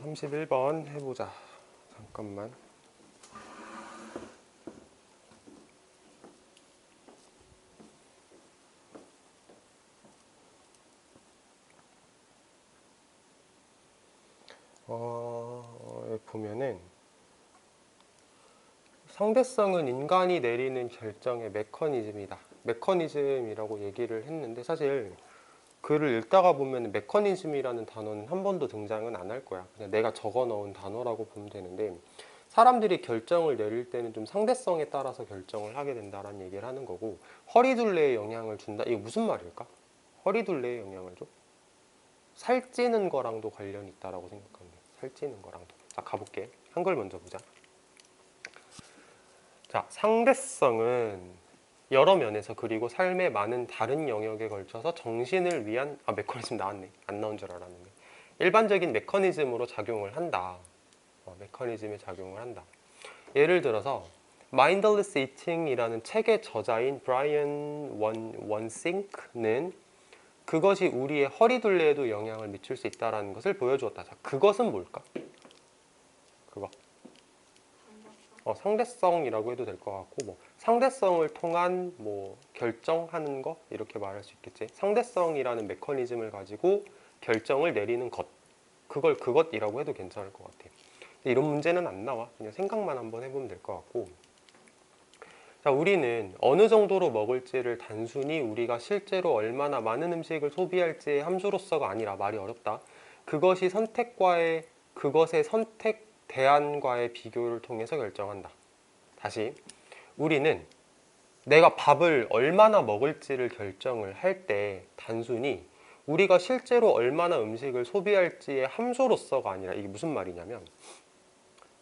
31번 해보자. 잠깐만. 여기 보면은 상대성은 인간이 내리는 결정의 메커니즘이다. 메커니즘이라고 얘기를 했는데 사실 글을 읽다가 보면 메커니즘이라는 단어는 한 번도 등장은 안 할 거야. 그냥 내가 적어 넣은 단어라고 보면 되는데 사람들이 결정을 내릴 때는 좀 상대성에 따라서 결정을 하게 된다라는 얘기를 하는 거고 허리둘레에 영향을 준다? 이게 무슨 말일까? 허리둘레에 영향을 줘? 살찌는 거랑도 관련이 있다라고 생각하면 돼. 살찌는 거랑도. 자, 가볼게. 한글 먼저 보자. 자, 상대성은 여러 면에서 그리고 삶의 많은 다른 영역에 걸쳐서 정신을 위한 메커니즘 나왔네. 안 나온 줄 알았는데 일반적인 메커니즘으로 작용을 한다. 메커니즘에 작용을 한다. 예를 들어서 Mindless Eating이라는 책의 저자인 브라이언 원싱크는 그것이 우리의 허리둘레에도 영향을 미칠 수 있다는 것을 보여주었다. 자, 그것은 뭘까? 그거. 상대성이라고 해도 될 것 같고 뭐 상대성을 통한 뭐 결정하는 것 이렇게 말할 수 있겠지. 상대성이라는 메커니즘을 가지고 결정을 내리는 것. 그걸 그것이라고 해도 괜찮을 것 같아. 이런 문제는 안 나와. 그냥 생각만 한번 해보면 될 것 같고. 자, 우리는 어느 정도로 먹을지를 단순히 우리가 실제로 얼마나 많은 음식을 소비할지의 함수로서가 아니라 말이 어렵다. 그것의 선택 대안과의 비교를 통해서 결정한다. 다시, 우리는 내가 밥을 얼마나 먹을지를 결정을 할 때 단순히 우리가 실제로 얼마나 음식을 소비할지의 함수로서가 아니라 이게 무슨 말이냐면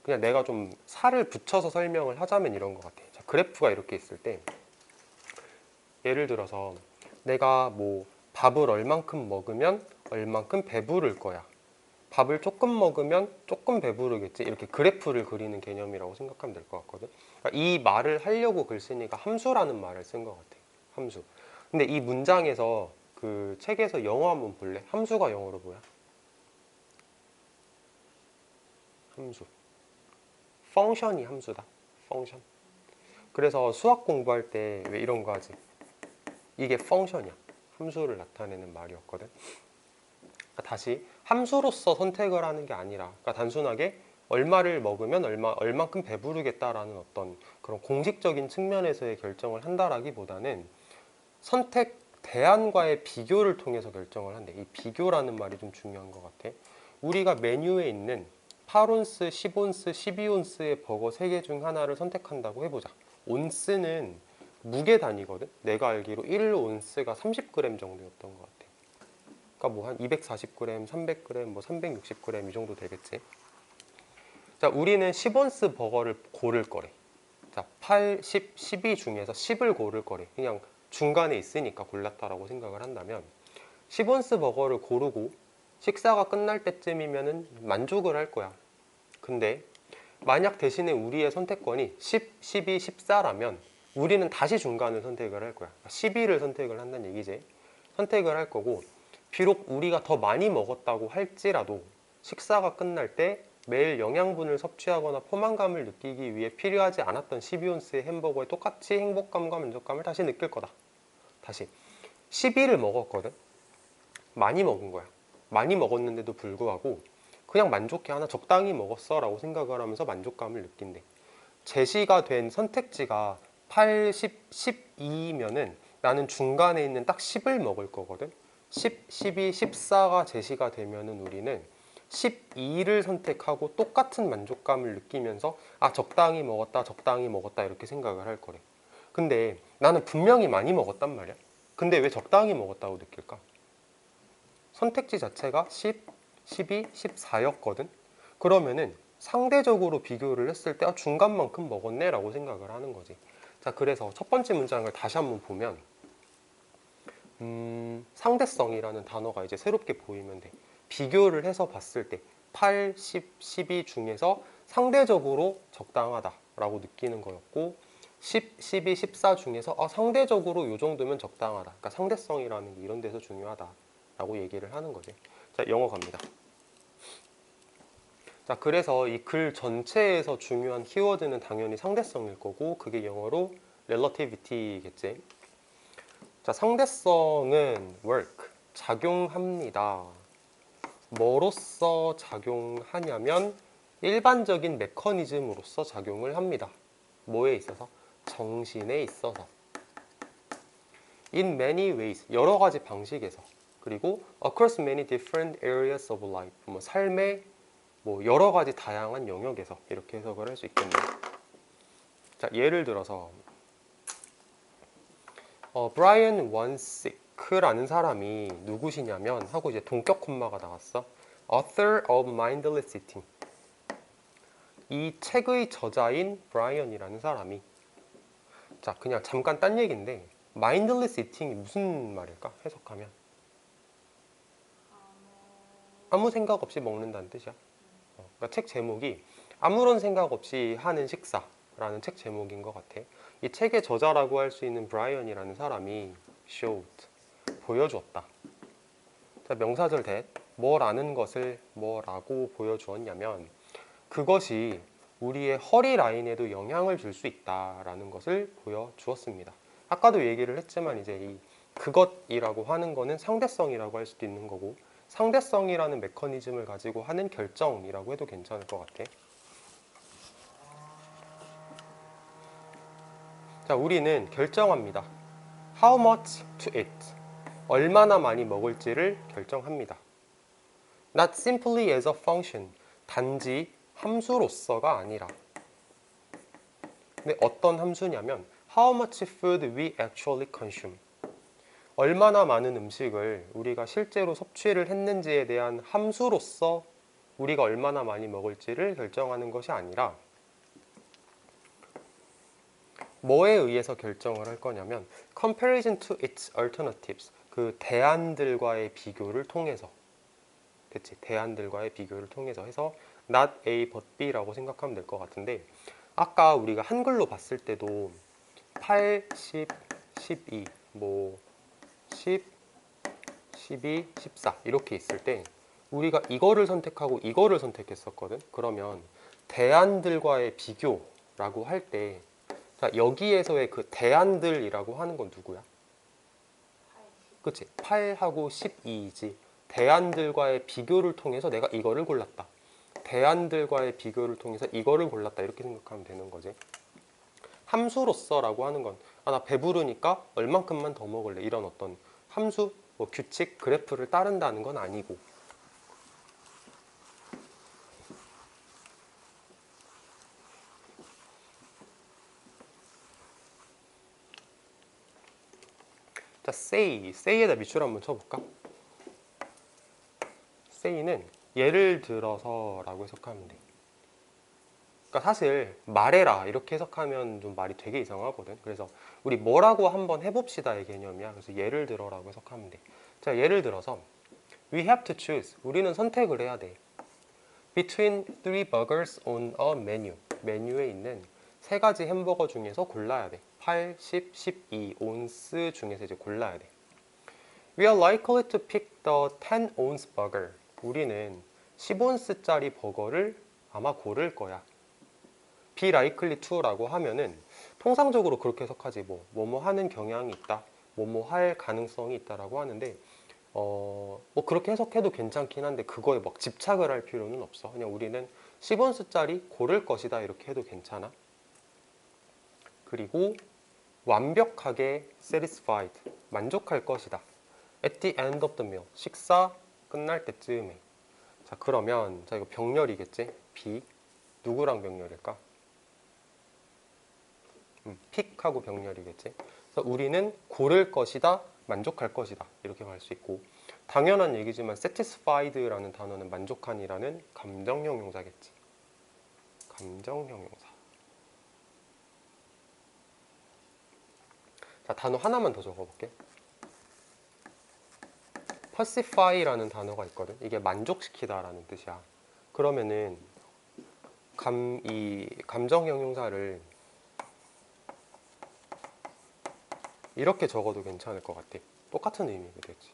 그냥 내가 좀 살을 붙여서 설명을 하자면 이런 것 같아. 자, 그래프가 이렇게 있을 때 예를 들어서 내가 뭐 밥을 얼만큼 먹으면 얼만큼 배부를 거야. 밥을 조금 먹으면 조금 배부르겠지. 이렇게 그래프를 그리는 개념이라고 생각하면 될 것 같거든. 그러니까 이 말을 하려고 글 쓰니까 함수라는 말을 쓴 것 같아. 함수. 근데 이 문장에서 그 책에서 영어 한번 볼래? 함수가 영어로 뭐야? 함수. 펑션이 함수다. 펑션. 그래서 수학 공부할 때 왜 이런 거 하지? 이게 펑션이야. 함수를 나타내는 말이었거든. 그러니까 다시 함수로서 선택을 하는 게 아니라 그러니까 단순하게 얼마를 먹으면 얼만큼 배부르겠다라는 어떤 그런 공식적인 측면에서의 결정을 한다라기보다는 선택 대안과의 비교를 통해서 결정을 한대. 이 비교라는 말이 좀 중요한 것 같아. 우리가 메뉴에 있는 8온스, 10온스, 12온스의 버거 3개 중 하나를 선택한다고 해보자. 온스는 무게 단위거든. 내가 알기로 1온스가 30g 정도였던 것 같아. 그러니까 뭐 한 240g, 300g, 뭐 360g 이 정도 되겠지. 자, 우리는 10온스 버거를 고를 거래. 자, 8, 10, 12 중에서 10을 고를 거래. 그냥 중간에 있으니까 골랐다라고 생각을 한다면 10온스 버거를 고르고 식사가 끝날 때쯤이면은 만족을 할 거야. 근데 만약 대신에 우리의 선택권이 10, 12, 14라면 우리는 다시 중간을 선택을 할 거야. 12를 선택을 한다는 얘기지. 선택을 할 거고 비록 우리가 더 많이 먹었다고 할지라도 식사가 끝날 때 매일 영양분을 섭취하거나 포만감을 느끼기 위해 필요하지 않았던 12온스의 햄버거에 똑같이 행복감과 만족감을 다시 느낄 거다. 다시 12를 먹었거든. 많이 먹은 거야. 많이 먹었는데도 불구하고 그냥 만족해. 하나 적당히 먹었어 라고 생각을 하면서 만족감을 느낀대. 제시가 된 선택지가 8, 10, 12면은 나는 중간에 있는 딱 10을 먹을 거거든. 10, 12, 14가 제시가 되면은 우리는 12를 선택하고 똑같은 만족감을 느끼면서 적당히 먹었다, 적당히 먹었다 이렇게 생각을 할 거래. 근데 나는 분명히 많이 먹었단 말이야. 근데 왜 적당히 먹었다고 느낄까? 선택지 자체가 10, 12, 14였거든. 그러면은 상대적으로 비교를 했을 때 중간만큼 먹었네 라고 생각을 하는 거지. 자, 그래서 첫 번째 문장을 다시 한번 보면 상대성이라는 단어가 이제 새롭게 보이면 돼. 비교를 해서 봤을 때 8, 10, 12 중에서 상대적으로 적당하다라고 느끼는 거였고 10, 12, 14 중에서 상대적으로 이 정도면 적당하다. 그러니까 상대성이라는 게 이런 데서 중요하다라고 얘기를 하는 거지. 자, 영어 갑니다. 자, 그래서 이 글 전체에서 중요한 키워드는 당연히 상대성일 거고 그게 영어로 relativity겠지. 자, 상대성은 work, 작용합니다. 뭐로써 작용하냐면 일반적인 메커니즘으로서 작용을 합니다. 뭐에 있어서? 정신에 있어서. In many ways, 여러 가지 방식에서. 그리고 across many different areas of life, 뭐 삶의 뭐 여러 가지 다양한 영역에서 이렇게 해석을 할 수 있겠네요. 자, 예를 들어서 Brian Wansyk라는 사람이 누구시냐면 하고 이제 동격 콤마가 나왔어. Author of Mindless Eating. 이 책의 저자인 브라이언이라는 사람이, 자, 그냥 잠깐 딴 얘기인데 Mindless Eating이 무슨 말일까? 해석하면 아무 생각 없이 먹는다는 뜻이야. 그러니까 책 제목이 아무런 생각 없이 하는 식사라는 책 제목인 것 같아. 이 책의 저자라고 할 수 있는 브라이언이라는 사람이 showed, 보여주었다. 자, 명사절 that, 뭐라는 것을 뭐라고 보여주었냐면 그것이 우리의 허리 라인에도 영향을 줄 수 있다라는 것을 보여주었습니다. 아까도 얘기를 했지만 이제 이 그것이라고 하는 거는 상대성이라고 할 수도 있는 거고 상대성이라는 메커니즘을 가지고 하는 결정이라고 해도 괜찮을 것 같아. 자, 우리는 결정합니다. How much to eat. 얼마나 많이 먹을지를 결정합니다. Not simply as a function. 단지 함수로서가 아니라. 근데 어떤 함수냐면 How much food we actually consume. 얼마나 많은 음식을 우리가 실제로 섭취를 했는지에 대한 함수로서 우리가 얼마나 많이 먹을지를 결정하는 것이 아니라 뭐에 의해서 결정을 할 거냐면 comparison to its alternatives, 그 대안들과의 비교를 통해서. 그치? 대안들과의 비교를 통해서 해서 not A but B라고 생각하면 될 것 같은데 아까 우리가 한글로 봤을 때도 8, 10, 12, 뭐 10, 12, 14 이렇게 있을 때 우리가 이거를 선택하고 이거를 선택했었거든. 그러면 대안들과의 비교라고 할 때 자, 여기에서의 그 대안들이라고 하는 건 누구야? 그치? 8하고 12이지. 대안들과의 비교를 통해서 내가 이거를 골랐다. 대안들과의 비교를 통해서 이거를 골랐다. 이렇게 생각하면 되는 거지. 함수로서라고 하는 건 나 배부르니까 얼만큼만 더 먹을래. 이런 어떤 함수, 뭐 규칙, 그래프를 따른다는 건 아니고. 자, say에다 밑줄 한번 쳐볼까? say는 예를 들어서라고 해석하면 돼. 그러니까 사실 말해라 이렇게 해석하면 좀 말이 되게 이상하거든. 그래서 우리 뭐라고 한번 해봅시다의 개념이야. 그래서 예를 들어라고 해석하면 돼. 자, 예를 들어서 We have to choose. 우리는 선택을 해야 돼. Between three burgers on a menu. 메뉴에 있는 세 가지 햄버거 중에서 골라야 돼. 8, 10, 12 온스 중에서 이제 골라야 돼. We are likely to pick the 10 ounce burger. 우리는 10온스짜리 버거를 아마 고를 거야. be likely to라고 하면은 통상적으로 그렇게 해석하지 뭐뭐 하는 경향이 있다, 뭐뭐 할 가능성이 있다라고 하는데 뭐 그렇게 해석해도 괜찮긴 한데 그거에 막 집착을 할 필요는 없어. 그냥 우리는 10온스짜리 고를 것이다 이렇게 해도 괜찮아. 그리고 완벽하게 satisfied, 만족할 것이다. At the end of the meal, 식사 끝날 때쯤에. 자, 그러면 자 이거 병렬이겠지? be 누구랑 병렬일까? 픽하고 병렬이겠지. 그래서 우리는 고를 것이다, 만족할 것이다 이렇게 말 수 있고 당연한 얘기지만 satisfied라는 단어는 만족한이라는 감정형 용사겠지. 감정형 용사. 자, 단어 하나만 더 적어볼게. pacify라는 단어가 있거든. 이게 만족시키다라는 뜻이야. 그러면은 이 감정형 용사를 이렇게 적어도 괜찮을 것 같아. 똑같은 의미겠지.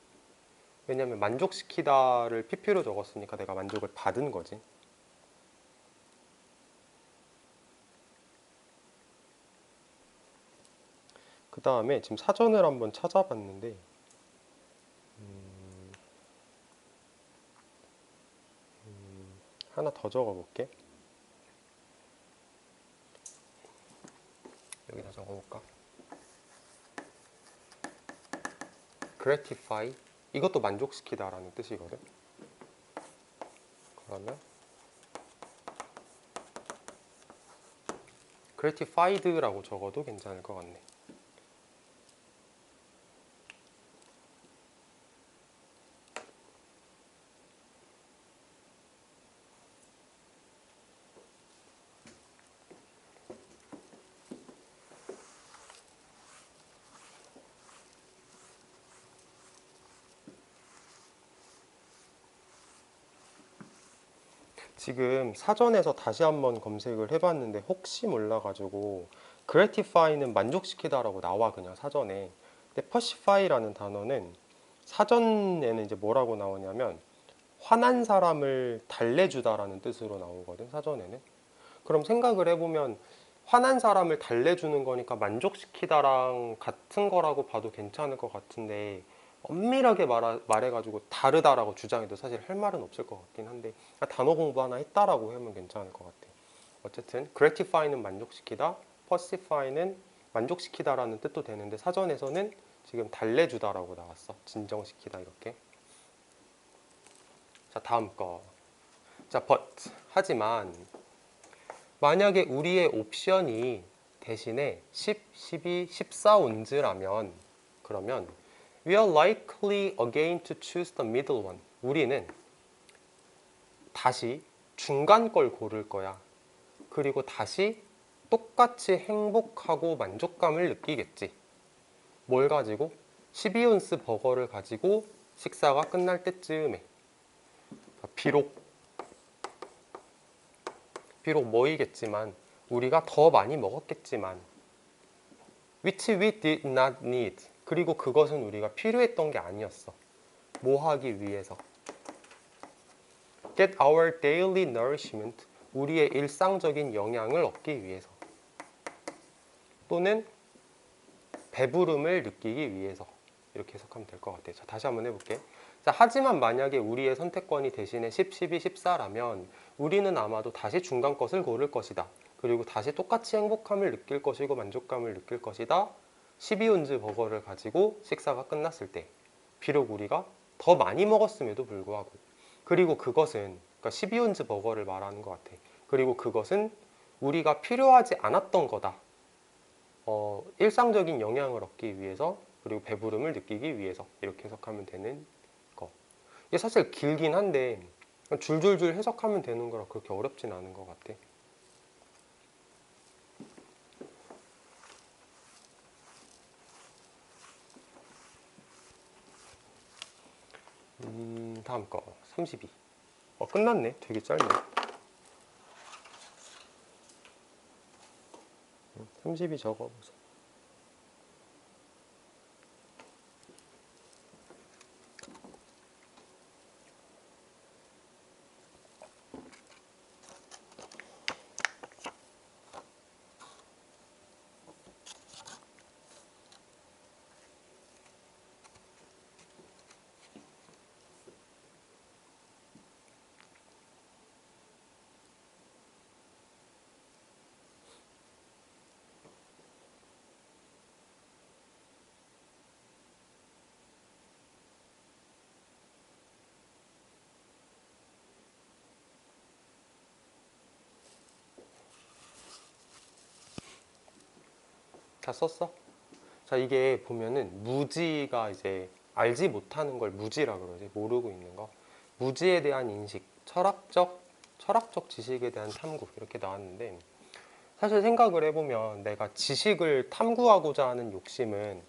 왜냐면 만족시키다를 PP로 적었으니까 내가 만족을 받은 거지. 그 다음에 지금 사전을 한번 찾아봤는데 하나 더 적어볼게. 여기다 적어볼까? gratify 이것도 만족시키다라는 뜻이거든. 그러면 gratified라고 적어도 괜찮을 것 같네. 지금 사전에서 다시 한번 검색을 해봤는데 혹시 몰라가지고 gratify는 만족시키다라고 나와 그냥 사전에. 근데 pacify라는 단어는 사전에는 이제 뭐라고 나오냐면 화난 사람을 달래주다라는 뜻으로 나오거든 사전에는. 그럼 생각을 해보면 화난 사람을 달래주는 거니까 만족시키다랑 같은 거라고 봐도 괜찮을 것 같은데 엄밀하게 말해가지고 다르다라고 주장해도 사실 할 말은 없을 것 같긴 한데 단어 공부 하나 했다라고 하면 괜찮을 것 같아. 어쨌든 gratify는 만족시키다, pacify는 만족시키다라는 뜻도 되는데 사전에서는 지금 달래주다라고 나왔어. 진정시키다 이렇게. 자 다음 거. 자 but 하지만 만약에 우리의 옵션이 대신에 10, 12, 14온즈라면 그러면 we are likely again to choose the middle one. 우리는 다시 중간 걸 고를 거야. 그리고 다시 똑같이 행복하고 만족감을 느끼겠지. 뭘 가지고? 12온스 버거를 가지고 식사가 끝날 때쯤에 비록 뭐이겠지만 우리가 더 많이 먹었겠지만 which we did not need. 그리고 그것은 우리가 필요했던 게 아니었어. 뭐 하기 위해서? get our daily nourishment. 우리의 일상적인 영양을 얻기 위해서. 또는 배부름을 느끼기 위해서. 이렇게 해석하면 될 것 같아요. 자, 다시 한번 해볼게. 자, 하지만 만약에 우리의 선택권이 대신에 10, 12, 14라면 우리는 아마도 다시 중간 것을 고를 것이다. 그리고 다시 똑같이 행복함을 느낄 것이고 만족감을 느낄 것이다. 12온즈 버거를 가지고 식사가 끝났을 때 비록 우리가 더 많이 먹었음에도 불구하고 그리고 그것은 그러니까 12온즈 버거를 말하는 것 같아. 그리고 그것은 우리가 필요하지 않았던 거다. 일상적인 영양을 얻기 위해서 그리고 배부름을 느끼기 위해서 이렇게 해석하면 되는 거. 이게 사실 길긴 한데 줄줄줄 해석하면 되는 거라 그렇게 어렵진 않은 것 같아. 다음 거 32. 끝났네. 되게 짧네. 32 적어보자. 다 썼어? 자, 이게 보면은 무지가 이제 알지 못하는 걸 무지라 그러지. 모르고 있는 거. 무지에 대한 인식, 철학적 지식에 대한 탐구 이렇게 나왔는데 사실 생각을 해보면 내가 지식을 탐구하고자 하는 욕심은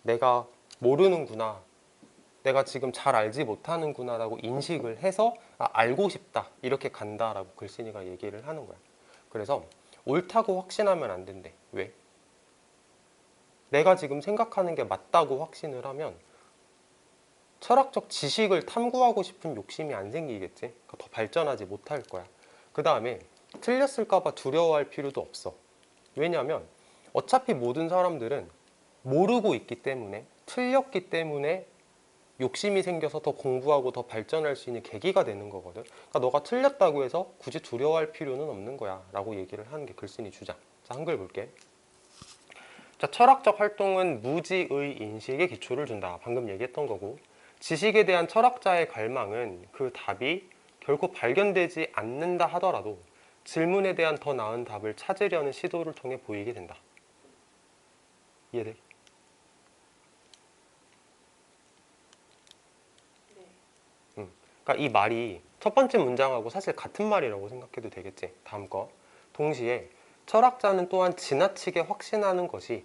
내가 모르는구나. 내가 지금 잘 알지 못하는구나 라고 인식을 해서 알고 싶다. 이렇게 간다라고 글쓴이가 얘기를 하는 거야. 그래서 옳다고 확신하면 안 된대. 왜? 내가 지금 생각하는 게 맞다고 확신을 하면 철학적 지식을 탐구하고 싶은 욕심이 안 생기겠지. 그러니까 더 발전하지 못할 거야. 그 다음에 틀렸을까 봐 두려워할 필요도 없어. 왜냐하면 어차피 모든 사람들은 모르고 있기 때문에, 틀렸기 때문에 욕심이 생겨서 더 공부하고 더 발전할 수 있는 계기가 되는 거거든. 그러니까 너가 틀렸다고 해서 굳이 두려워할 필요는 없는 거야 라고 얘기를 하는 게 글쓴이 주장. 자, 한글 볼게. 자, 철학적 활동은 무지의 인식에 기초를 준다. 방금 얘기했던 거고, 지식에 대한 철학자의 갈망은 그 답이 결코 발견되지 않는다 하더라도 질문에 대한 더 나은 답을 찾으려는 시도를 통해 보이게 된다. 이해돼? 그러니까 이 말이 첫 번째 문장하고 사실 같은 말이라고 생각해도 되겠지. 다음 거. 동시에 철학자는 또한 지나치게 확신하는 것이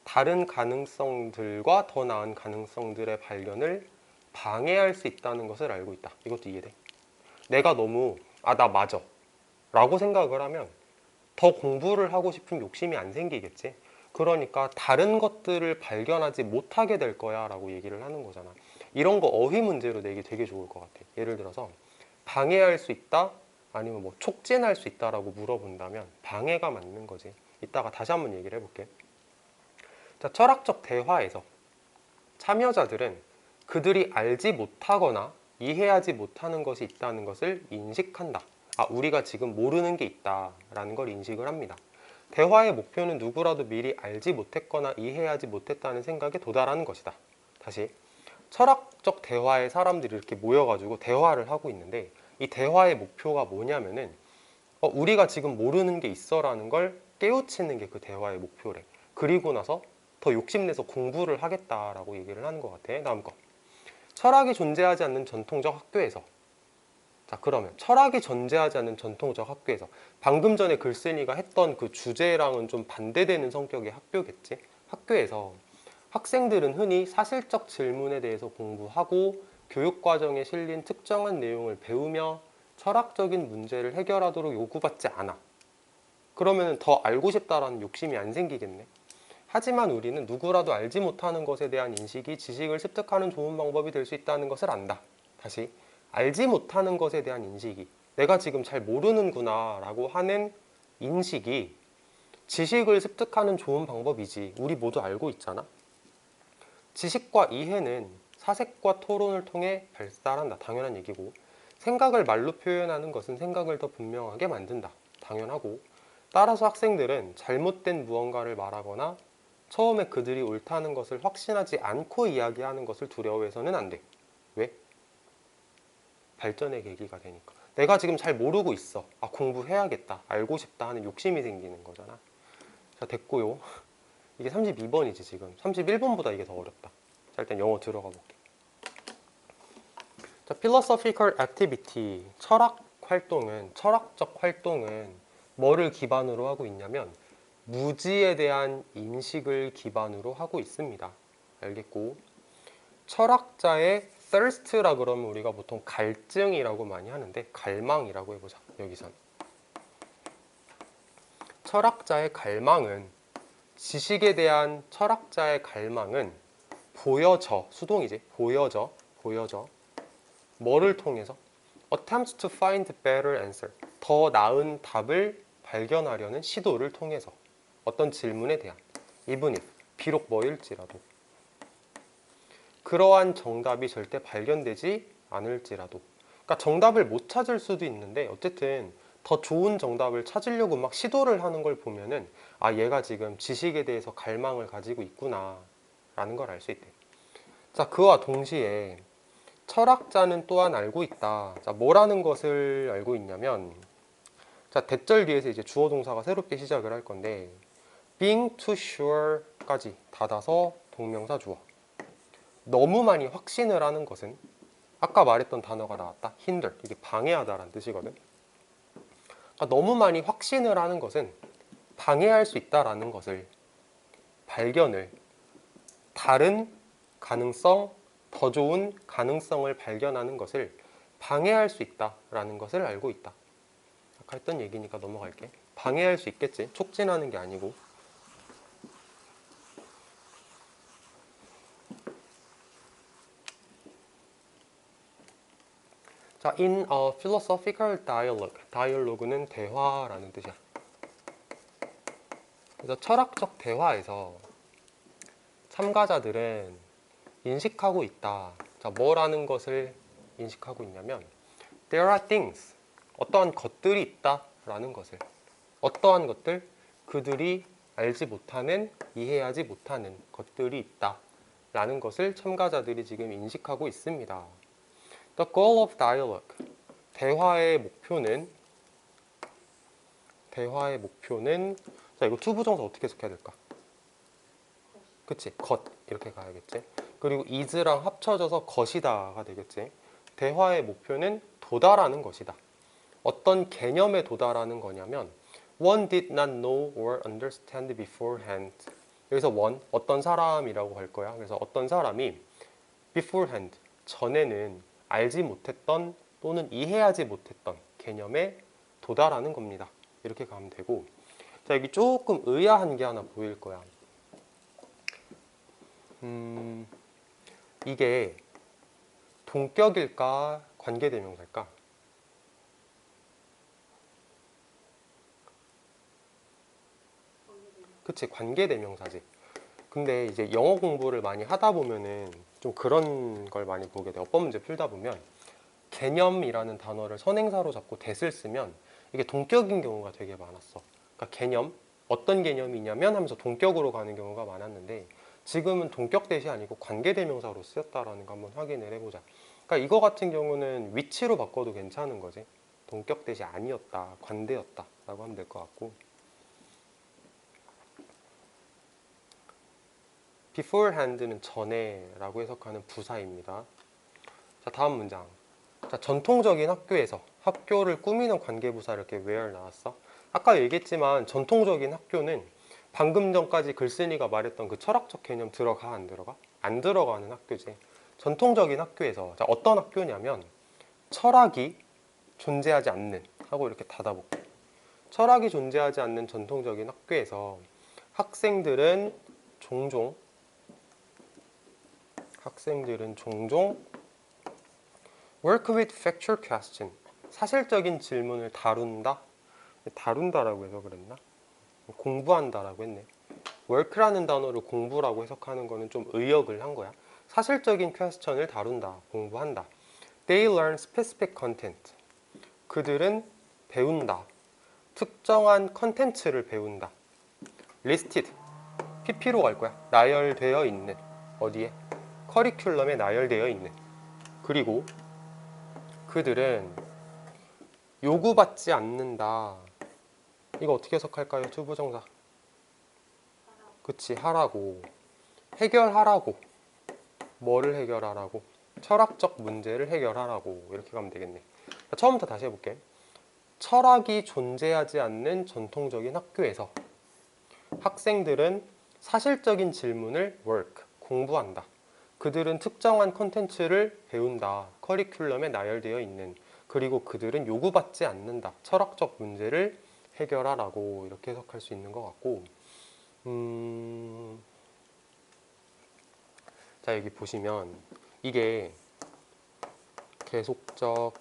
다른 가능성들과 더 나은 가능성들의 발견을 방해할 수 있다는 것을 알고 있다. 이것도 이해돼? 내가 너무 나 맞아 라고 생각을 하면 더 공부를 하고 싶은 욕심이 안 생기겠지. 그러니까 다른 것들을 발견하지 못하게 될 거야 라고 얘기를 하는 거잖아. 이런 거 어휘 문제로 내기 되게 좋을 것 같아. 예를 들어서 방해할 수 있다 아니면 뭐 촉진할 수 있다라고 물어본다면 방해가 맞는 거지. 이따가 다시 한번 얘기를 해볼게. 자, 철학적 대화에서 참여자들은 그들이 알지 못하거나 이해하지 못하는 것이 있다는 것을 인식한다. 우리가 지금 모르는 게 있다라는 걸 인식을 합니다. 대화의 목표는 누구라도 미리 알지 못했거나 이해하지 못했다는 생각에 도달하는 것이다. 다시, 철학적 대화에 사람들이 이렇게 모여가지고 대화를 하고 있는데 이 대화의 목표가 뭐냐면은 우리가 지금 모르는 게 있어라는 걸 깨우치는 게 그 대화의 목표래. 그리고 나서 더 욕심내서 공부를 하겠다라고 얘기를 하는 것 같아. 다음 거. 철학이 존재하지 않는 전통적 학교에서. 자, 그러면 철학이 존재하지 않는 전통적 학교에서 방금 전에 글쓴이가 했던 그 주제랑은 좀 반대되는 성격의 학교겠지. 학교에서 학생들은 흔히 사실적 질문에 대해서 공부하고 교육과정에 실린 특정한 내용을 배우며 철학적인 문제를 해결하도록 요구받지 않아. 그러면 더 알고 싶다라는 욕심이 안 생기겠네. 하지만 우리는 누구라도 알지 못하는 것에 대한 인식이 지식을 습득하는 좋은 방법이 될 수 있다는 것을 안다. 다시, 알지 못하는 것에 대한 인식이, 내가 지금 잘 모르는구나 라고 하는 인식이 지식을 습득하는 좋은 방법이지. 우리 모두 알고 있잖아. 지식과 이해는 사색과 토론을 통해 발달한다. 당연한 얘기고, 생각을 말로 표현하는 것은 생각을 더 분명하게 만든다. 당연하고, 따라서 학생들은 잘못된 무언가를 말하거나 처음에 그들이 옳다는 것을 확신하지 않고 이야기하는 것을 두려워해서는 안 돼. 왜? 발전의 계기가 되니까. 내가 지금 잘 모르고 있어. 공부해야겠다. 알고 싶다 하는 욕심이 생기는 거잖아. 자, 됐고요. 이게 32번이지 지금. 31번보다 이게 더 어렵다. 자, 일단 영어 들어가 볼게. 자, philosophical activity. 철학적 활동은 뭐를 기반으로 하고 있냐면 무지에 대한 인식을 기반으로 하고 있습니다. 알겠고, 철학자의 thirst라 그러면 우리가 보통 갈증이라고 많이 하는데 갈망이라고 해보자. 여기선 철학자의 갈망은, 지식에 대한 철학자의 갈망은 보여져, 수동이지, 보여져 뭐를 통해서? attempts to find better answer, 더 나은 답을 발견하려는 시도를 통해서 어떤 질문에 대한, even if, 비록 뭐일지라도, 그러한 정답이 절대 발견되지 않을지라도. 그러니까 정답을 못 찾을 수도 있는데 어쨌든 더 좋은 정답을 찾으려고 막 시도를 하는 걸 보면은 얘가 지금 지식에 대해서 갈망을 가지고 있구나 라는 걸 알 수 있대. 자, 그와 동시에 철학자는 또한 알고 있다. 자, 뭐라는 것을 알고 있냐면, 자, 대절 뒤에서 이제 주어 동사가 새롭게 시작을 할 건데 being too sure까지 닫아서 동명사 주어. 너무 많이 확신을 하는 것은, 아까 말했던 단어가 나왔다. hinder. 이게 방해하다라는 뜻이거든. 그러니까 너무 많이 확신을 하는 것은 방해할 수 있다라는 것을, 발견을, 다른 가능성, 더 좋은 가능성을 발견하는 것을 방해할 수 있다라는 것을 알고 있다. 아까 했던 얘기니까 넘어갈게. 방해할 수 있겠지. 촉진하는 게 아니고. 자, in a philosophical dialogue. dialogue는 대화라는 뜻이야. 그래서 철학적 대화에서 참가자들은 인식하고 있다. 자, 뭐라는 것을 인식하고 있냐면 There are things, 어떠한 것들이 있다라는 것을. 어떠한 것들? 그들이 알지 못하는, 이해하지 못하는 것들이 있다라는 것을 참가자들이 지금 인식하고 있습니다. The goal of dialogue, 대화의 목표는 자, 이거 투부정사 어떻게 해석해야 될까? 그치, 것 이렇게 가야겠지. 그리고 is랑 합쳐져서 것이다가 되겠지. 대화의 목표는 도달하는 것이다. 어떤 개념에 도달하는 거냐면 One did not know or understand beforehand. 여기서 one, 어떤 사람이라고 할 거야. 그래서 어떤 사람이 beforehand, 전에는 알지 못했던 또는 이해하지 못했던 개념에 도달하는 겁니다. 이렇게 가면 되고, 자, 여기 조금 의아한 게 하나 보일 거야. 이게 동격일까 관계대명사일까? 그치, 관계대명사지. 근데 이제 영어 공부를 많이 하다 보면은 좀 그런 걸 많이 보게 돼. 어법 문제 풀다 보면 개념이라는 단어를 선행사로 잡고 that을 쓰면 이게 동격인 경우가 되게 많았어. 그러니까 개념, 어떤 개념이냐면 하면서 동격으로 가는 경우가 많았는데 지금은 동격 that이 아니고 관계대명사로 쓰였다라는 거 한번 확인을 해보자. 그러니까 이거 같은 경우는 위치로 바꿔도 괜찮은 거지. 동격 that이 아니었다, 관대였다 라고 하면 될 것 같고, beforehand는 전에 라고 해석하는 부사입니다. 자, 다음 문장. 자, 전통적인 학교에서 학교를 꾸미는 관계부사 이렇게 where 나왔어. 아까 얘기했지만 전통적인 학교는 방금 전까지 글쓴이가 말했던 그 철학적 개념 들어가 안 들어가? 안 들어가는 학교지. 전통적인 학교에서 자, 어떤 학교냐면 철학이 존재하지 않는 하고 이렇게 닫아볼게. 철학이 존재하지 않는 전통적인 학교에서 학생들은 종종 work with factual question, 사실적인 질문을 다룬다라고 해서 그랬나? 공부한다라고 했네. work라는 단어를 공부라고 해석하는 거는 좀 의역을 한 거야. 사실적인 question을 다룬다, 공부한다. They learn specific content, 그들은 배운다. 특정한 컨텐츠를 배운다. listed, PP로 갈 거야. 나열되어 있는, 어디에? 커리큘럼에 나열되어 있는. 그리고 그들은 요구받지 않는다. 이거 어떻게 해석할까요? 투부정사. 그치, 하라고. 해결하라고. 뭐를 해결하라고? 철학적 문제를 해결하라고. 이렇게 가면 되겠네. 처음부터 다시 해볼게. 철학이 존재하지 않는 전통적인 학교에서 학생들은 사실적인 질문을 work, 공부한다. 그들은 특정한 컨텐츠를 배운다. 커리큘럼에 나열되어 있는. 그리고 그들은 요구받지 않는다. 철학적 문제를 해결하라고 이렇게 해석할 수 있는 것 같고, 자, 여기 보시면 이게 계속적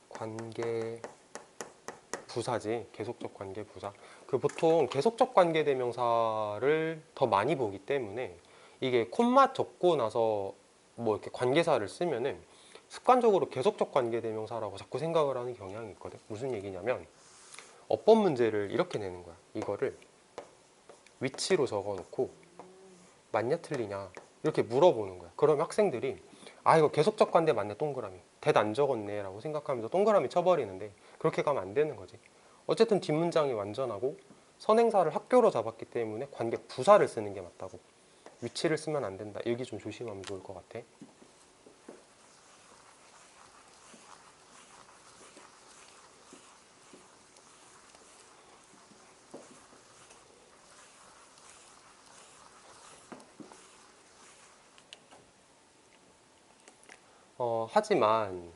관계 부사지. 계속적 관계 부사. 그 보통 계속적 관계 대명사를 더 많이 보기 때문에 이게 콤마 적고 나서 뭐 이렇게 관계사를 쓰면은 습관적으로 계속적 관계 대명사라고 자꾸 생각을 하는 경향이 있거든. 무슨 얘기냐면 어법 문제를 이렇게 내는 거야. 이거를 위치로 적어 놓고 맞냐 틀리냐 이렇게 물어보는 거야. 그러면 학생들이 아, 이거 계속적 관계 맞네, 동그라미. 대답 안 적었네 라고 생각하면서 동그라미 쳐버리는데 그렇게 가면 안 되는 거지. 어쨌든 뒷문장이 완전하고 선행사를 학교로 잡았기 때문에 관계 부사를 쓰는 게 맞다고. 위치를 쓰면 안 된다. 여기 좀 조심하면 좋을 것 같아. 하지만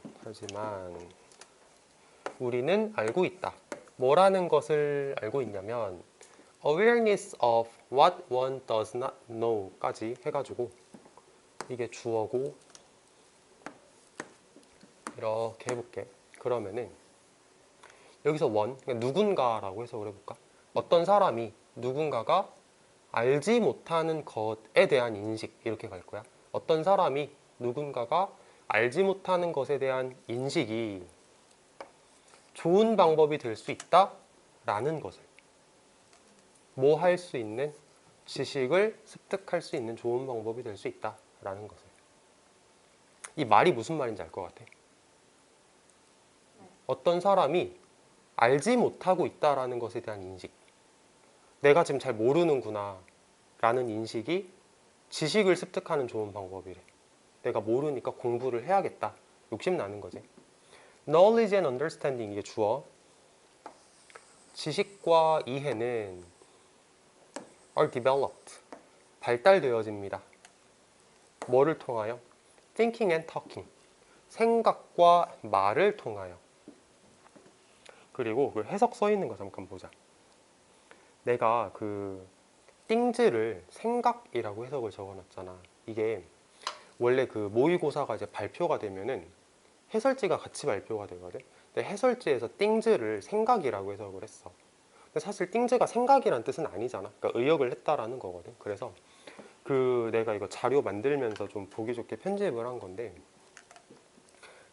우리는 알고 있다. 뭐라는 것을 알고 있냐면 awareness of what one does not know 까지 해가지고 이게 주어고 이렇게 해볼게. 그러면은 여기서 one, 그러니까 누군가라고 해석을 해볼까? 어떤 사람이 누군가가 알지 못하는 것에 대한 인식 이렇게 갈 거야. 어떤 사람이 누군가가 알지 못하는 것에 대한 인식이 좋은 방법이 될 수 있다라는 것을 뭐 할 수 있는 지식을 습득할 수 있는 좋은 방법이 될 수 있다라는 것을. 이 말이 무슨 말인지 알 것 같아? 어떤 사람이 알지 못하고 있다라는 것에 대한 인식, 내가 지금 잘 모르는구나 라는 인식이 지식을 습득하는 좋은 방법이래. 내가 모르니까 공부를 해야겠다, 욕심 나는 거지. Knowledge and understanding, 이게 주어. 지식과 이해는 are developed, 발달되어집니다. 뭐를 통하여? Thinking and talking, 생각과 말을 통하여. 그리고 그 해석 써 있는 거 잠깐 보자. 내가 그 띵즈를 생각이라고 해석을 적어놨잖아. 이게 원래 그 모의고사가 이제 발표가 되면은 해설지가 같이 발표가 되거든. 근데 해설지에서 띵즈를 생각이라고 해석을 했어. 근데 사실 띵즈가 생각이란 뜻은 아니잖아. 그러니까 의역을 했다라는 거거든. 그래서 그 내가 이거 자료 만들면서 좀 보기 좋게 편집을 한 건데,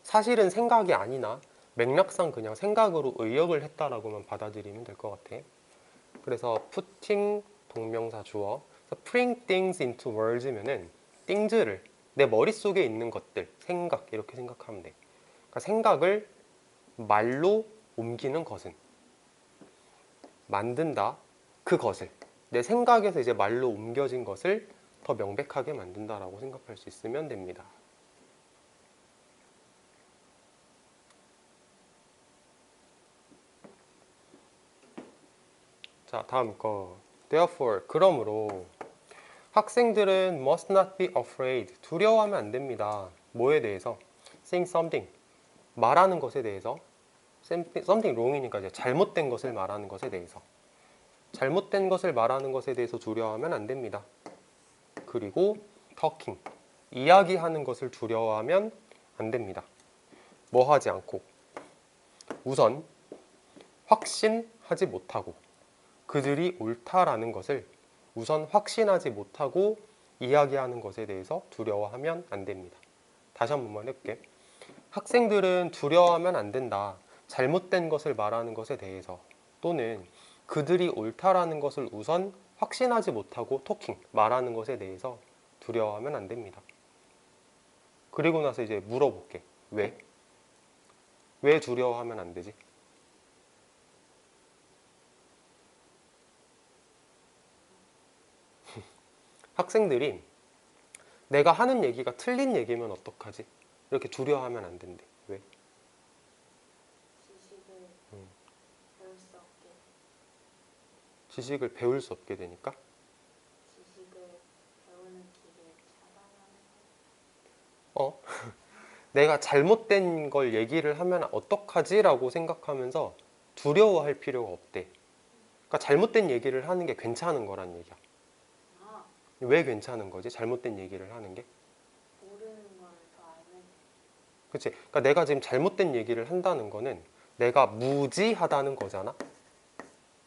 사실은 생각이 아니나 맥락상 그냥 생각으로 의역을 했다라고만 받아들이면 될 것 같아. 그래서 putting 동명사 주어, putting things into words면은 things를 내 머릿속에 있는 것들, 생각 이렇게 생각하면 돼. 그러니까 생각을 말로 옮기는 것은, 만든다, 그것을 내 생각에서 이제 말로 옮겨진 것을 더 명백하게 만든다라고 생각할 수 있으면 됩니다. 자, 다음 거. Therefore, 그러므로 학생들은 must not be afraid, 두려워하면 안 됩니다. 뭐에 대해서? Saying something, 말하는 것에 대해서. Something wrong이니까 이제 잘못된 것을 말하는 것에 대해서. 잘못된 것을 말하는 것에 대해서 두려워하면 안 됩니다. 그리고 talking, 이야기하는 것을 두려워하면 안 됩니다. 뭐 하지 않고? 우선 확신하지 못하고, 그들이 옳다라는 것을 우선 확신하지 못하고 이야기하는 것에 대해서 두려워하면 안 됩니다. 다시 한 번만 해볼게. 학생들은 두려워하면 안 된다. 잘못된 것을 말하는 것에 대해서, 또는 그들이 옳다라는 것을 우선 확신하지 못하고 토킹, 말하는 것에 대해서 두려워하면 안 됩니다. 그리고 나서 이제 물어볼게. 왜? 왜 두려워하면 안 되지? 학생들이 내가 하는 얘기가 틀린 얘기면 어떡하지? 이렇게 두려워하면 안 된대. 왜? 배울 수 없게. 지식을 배울 수 없게 되니까? 지식을 배우는 길을 차단하는. 어? 내가 잘못된 걸 얘기를 하면 어떡하지? 라고 생각하면서 두려워할 필요가 없대. 그러니까 잘못된 얘기를 하는 게 괜찮은 거란 얘기야. 아, 왜 괜찮은 거지? 잘못된 얘기를 하는 게? 모르는 걸 더 알면. 그치? 그러니까 내가 지금 잘못된 얘기를 한다는 거는 내가 무지하다는 거잖아?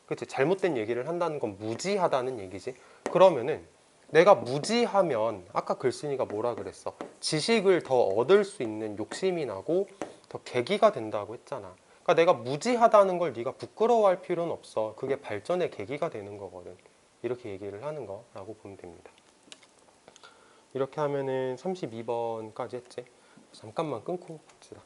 그치? 잘못된 얘기를 한다는 건 무지하다는 얘기지? 그러면은 내가 무지하면 아까 글쓴이가 뭐라 그랬어? 지식을 더 얻을 수 있는 욕심이 나고 더 계기가 된다고 했잖아. 그러니까 내가 무지하다는 걸 네가 부끄러워할 필요는 없어. 그게 발전의 계기가 되는 거거든. 이렇게 얘기를 하는 거라고 보면 됩니다. 이렇게 하면은 32번까지 했지? 잠깐만 끊고 봅시다.